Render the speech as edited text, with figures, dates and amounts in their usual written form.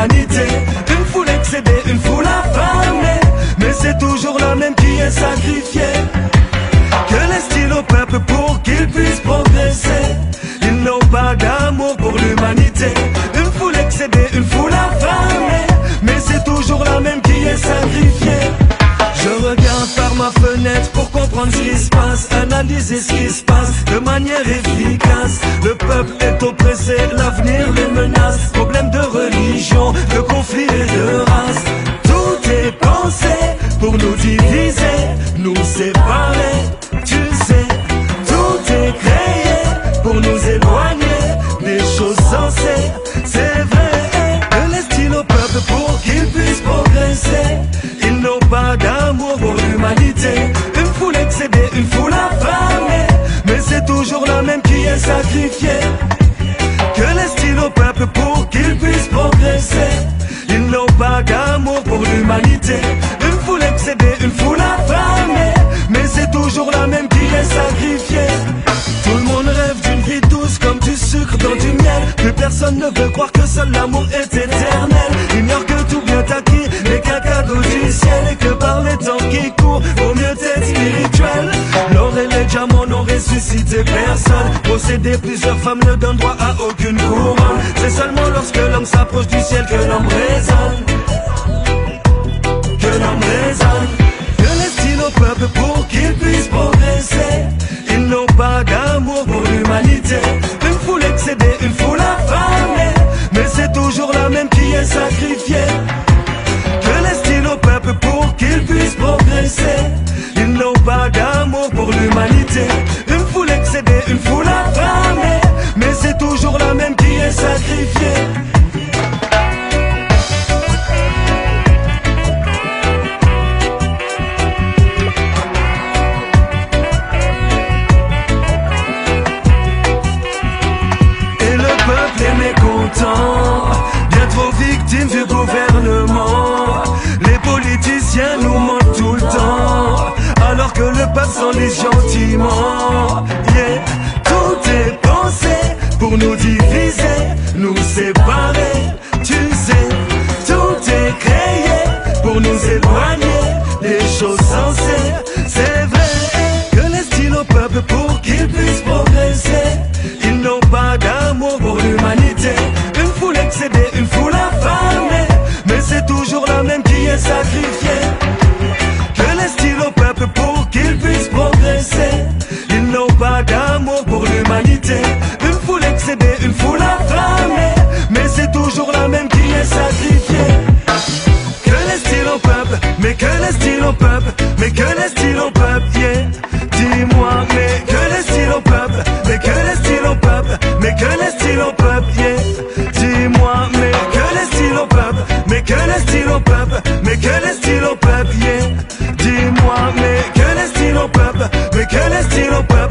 l'humanité. Une foule excédée, une foule affamée, mais c'est toujours la même qui est sacrifiée. Que laisse-t-il au peuple pour qu'il puisse progresser? Ils n'ont pas d'amour pour l'humanité. Une foule excédée, une foule affamée, mais c'est toujours la même qui est sacrifiée. Je regarde par ma fenêtre pour comprendre ce qui se passe, analyser ce qui se passe de manière efficace. Le peuple est oppressé, l'avenir les menace. Problème de religion, de conflit et de race. Tout est pensé pour nous diviser, nous séparer. Tu sais, tout est créé pour nous éloigner des choses sensées. C'est vrai. Que laisse-t-il au peuple pour qu'il puisse progresser? Ils n'ont pas d'amour pour l'humanité. Une foule excédée, une foule affamée, mais c'est toujours la même qui est sacrifiée. Que laisse-t-il au peuple pour qu'il puisse progresser? Ils n'ont pas d'amour pour l'humanité. Une foule excédée, une foule affamée, mais c'est toujours la même qui est sacrifiée. Tout le monde rêve d'une vie douce comme du sucre dans du miel. Plus personne ne veut croire que seul l'amour est éternel. Ignore que tout bien acquis n'est qu'un cadeau du ciel, et que par les temps qui courent, vaut mieux être spirituel. L'or et les diamants n'ont ressuscité personne. Posséder plusieurs femmes ne donne droit à aucune couronne. C'est seulement lorsque l'homme s'approche du ciel que l'homme résonne. Que l'homme résonne. Que laisse-t-il au peuple pour qu'il puisse progresser? Ils n'ont pas d'amour pour l'humanité. Une foule excédée, une foule affamée, mais c'est toujours la même qui est sacrifiée. Que laisse-t-il au peuple pour qu'il puisse progresser? Ils n'ont pas d'amour pour l'humanité. Une foule excédée, une foule affamée, mais c'est toujours la même qui est sacrifiée. Bien trop victimes du gouvernement. Les politiciens nous mentent tout le temps, alors que le peuple s'en est gentiment. Yeah. Tout est pensé pour nous diviser, nous séparer. Tu sais, tout est créé pour nous éloigner des choses sensées. C'est vrai. Que laisse-t-il au peuple pour qu'il puisse progresser? Ils n'ont pas d'amour pour l'humanité. Une foule excédée, une foule affamée, mais c'est toujours la même qui est sacrifiée. Que laisse-t-il au peuple pour qu'il puisse progresser? Ils n'ont pas d'amour pour l'humanité. Une foule excédée, une foule affamée, mais c'est toujours la même qui est sacrifiée. Que laisse-t-il au peuple? Mais que laisse-t-il au peuple? Mais que laisse-t-il au peuple? Yeah. Dis-moi, mais que laisse-t-il au peuple? Mais que laisse-t-il au peuple? Mais que laisse-t-il au peuple? Yeah. Dis-moi, mais que laisse-t-il au peuple? Mais que laisse-t-il au peuple? Mais que laisse-t-il au peuple? Yeah. Dis-moi, mais que laisse-t-il au peuple? Mais que laisse-t-il au peuple?